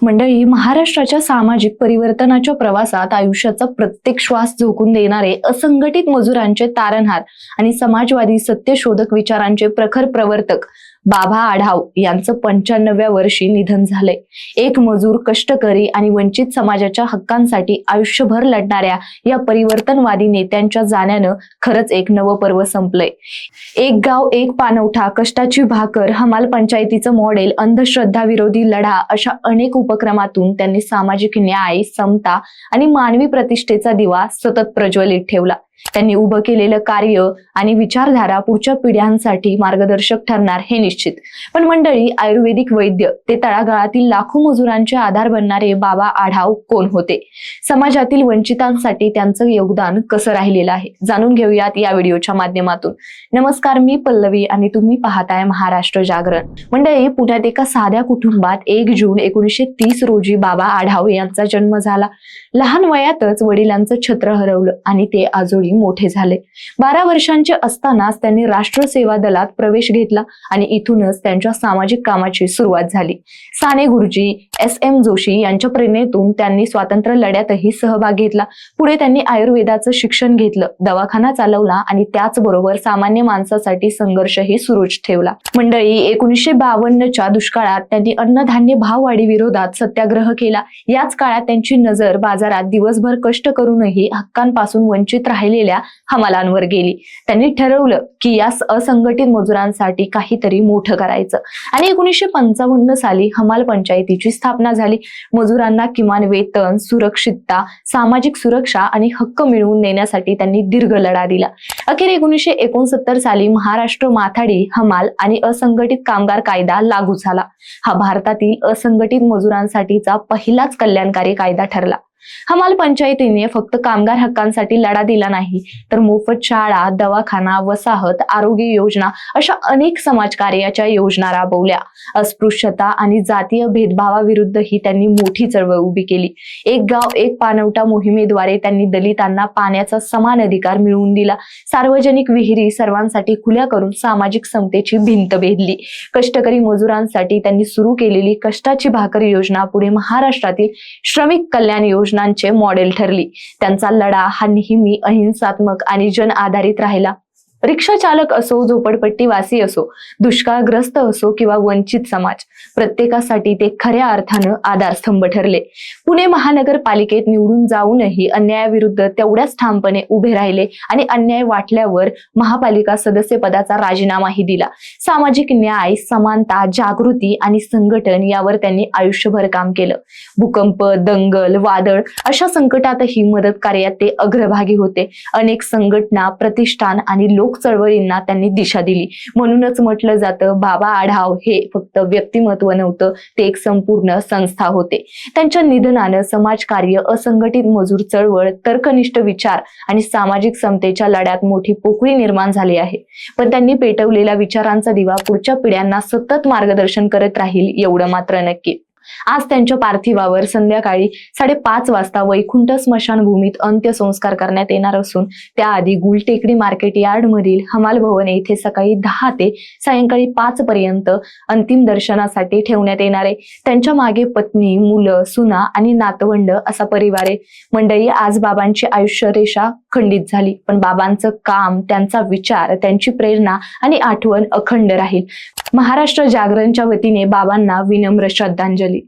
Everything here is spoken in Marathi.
मंडळी, महाराष्ट्राच्या सामाजिक परिवर्तनाच्या प्रवासात आयुष्याचा प्रत्येक श्वास झोकून देणारे असंघटित मजुरांचे तारणहार आणि समाजवादी सत्यशोधक विचारांचे प्रखर प्रवर्तक बाबा आढाव यांचं 95व्या वर्षी निधन झालंय. एक मजूर, कष्टकरी आणि वंचित समाजाच्या हक्कांसाठी आयुष्यभर लढणाऱ्या या परिवर्तनवादी नेत्यांच्या जाण्यानं खरंच एक नवं पर्व संपलंय. एक गाव एक पाणवठा, कष्टाची भाकर, हमाल पंचायतीचं मॉडेल, अंधश्रद्धा विरोधी लढा अशा अनेक उपक्रमातून त्यांनी सामाजिक न्याय, समता आणि मानवी प्रतिष्ठेचा दिवा सतत प्रज्वलित ठेवला. त्यांनी उभं केलेलं कार्य आणि विचारधारा पुढच्या पिढ्यांसाठी मार्गदर्शक ठरणार हे निश्चित. पण मंडळी, आयुर्वेदिक वैद्य ते तळागाळातील लाखो मजुरांचे आधार बनणारे बाबा आढाव कोण होते? समाजातील वंचितांसाठी त्यांचं योगदान कसं राहिलेलं आहे, जाणून घेऊयात या व्हिडिओच्या माध्यमातून. नमस्कार, मी पल्लवी आणि तुम्ही पाहताय महाराष्ट्र जागरण. मंडळी, पुण्यात एका साध्या कुटुंबात 1 जून 1930 रोजी बाबा आढाव यांचा जन्म झाला. लहान वयातच वडिलांचं छत्र हरवलं आणि ते आजोळी मोठे झाले. 12 वर्षांचे असतानाच त्यांनी राष्ट्र सेवा दलात प्रवेश घेतला आणि इथूनच त्यांच्या सामाजिक कामाची सुरुवात झाली. साने गुरुजी, SM जोशी यांच्या प्रेरणेतून त्यांनी स्वातंत्र्य लढ्यातही सहभाग घेतला. पुढे त्यांनी आयुर्वेदाचं शिक्षण घेतलं, दवाखाना चालवला आणि त्याचबरोबर सामान्य माणसासाठी संघर्षही सुरूच ठेवला. मंडळी, 1952च्या दुष्काळात त्यांनी अन्नधान्य भाववाढी विरोधात सत्याग्रह केला. याच काळात त्यांची नजर बाजारात दिवसभर कष्ट करूनही हक्कांपासून वंचित राहिलेल्या हमालांवर गेली. त्यांनी ठरवलं की या असंघटित मजुरांसाठी काहीतरी मोठं करायचं आणि 1955 साली हमाल पंचायतीची स्थापना झाली. मजुरांना किमान वेतन, सुरक्षितता, सामाजिक सुरक्षा आणि हक्क मिळवून देण्यासाठी त्यांनी दीर्घ लढा दिला. अखेर 1969 साली महाराष्ट्र माथाडी, हमाल आणि असंघटित कामगार कायदा लागू झाला. हा भारतातील असंघटित मजुरांसाठीचा पहिलाच कल्याणकारी कायदा ठरला. हमाल पंचायतीने फक्त कामगार हक्कांसाठी लढा दिला नाही, तर मोफत शाळा, दवाखाना, वसाहत, आरोग्य योजना अशा अनेक समाजकार्याच्या योजना राबवल्या. अस्पृश्यता आणि जातीय भेदभावाविरुद्धही त्यांनी मोठी चळवळ उभी केली. एक गाव एक पाणवठा मोहिमेद्वारे त्यांनी दलितांना पाण्याचा समान अधिकार मिळवून दिला. सार्वजनिक विहिरी सर्वांसाठी खुल्या करून सामाजिक समतेची भिंत बेधली. कष्टकरी मजुरांसाठी त्यांनी सुरू केलेली कष्टाची भाकर योजना पुढे महाराष्ट्रातील श्रमिक कल्याण योजनांचे मॉडेल ठरली. त्यांचा लढा हा नेहमी अहिंसात्मक आणि जन आधारित राहिला. रिक्षा चालक असो, झोपडपट्टीवासी असो, दुष्काळग्रस्त असो किंवा वंचित समाज, प्रत्येकासाठी ते खऱ्या अर्थानं आधारस्तंभ ठरले. पुणे महानगरपालिकेत निवडून जाऊनही अन्यायाविरुद्ध तेवढ्याच ठामपणे उभे राहिले आणि अन्याय वाटल्यावर महापालिका सदस्य पदाचा राजीनामाही दिला. सामाजिक न्याय, समानता, जागृती आणि संघटन यावर त्यांनी आयुष्यभर काम केलं. भूकंप, दंगल, वादळ अशा संकटातही मदत कार्यात ते अग्रभागी होते. अनेक संघटना, प्रतिष्ठान आणि लोक चळवळींना त्यांनी दिशा दिली. म्हणूनच म्हटलं जातं, बाबा आढाव हे फक्त व्यक्तिमत्व नव्हतं, ते एक संपूर्ण संस्था होते. त्यांच्या निधनानं समाजकार्य, असंघटित मजूर चळवळ, तर्कनिष्ठ विचार आणि सामाजिक समतेच्या लढ्यात मोठी पोकळी निर्माण झाली आहे. पण त्यांनी पेटवलेल्या विचारांचा दिवा पुढच्या पिढ्यांना सतत मार्गदर्शन करत राहील, एवढं मात्र नक्की. आज त्यांच्या पार्थिवावर संध्याकाळी 5:30 वाजता वैकुंठ स्मशानभूमीत अंत्यसंस्कार करण्यात येणार असून त्याआधी गुलटेकडी मार्केट यार्ड मधील हमाल भवन येथे सकाळी 10 ते सायंकाळी 5 पर्यंत अंतिम दर्शनासाठी ठेवण्यात येणार आहे. त्यांच्या मागे पत्नी, मुलं, सुना आणि नातवंड असा परिवार आहे. मंडळी, आज बाबांची आयुष्य रेषा खंडित झाली, पण बाबांचं काम, त्यांचा विचार, त्यांची प्रेरणा आणि आठवण अखंड राहील. महाराष्ट्र जागरणच्या वतीने बाबांना विनम्र श्रद्धांजली.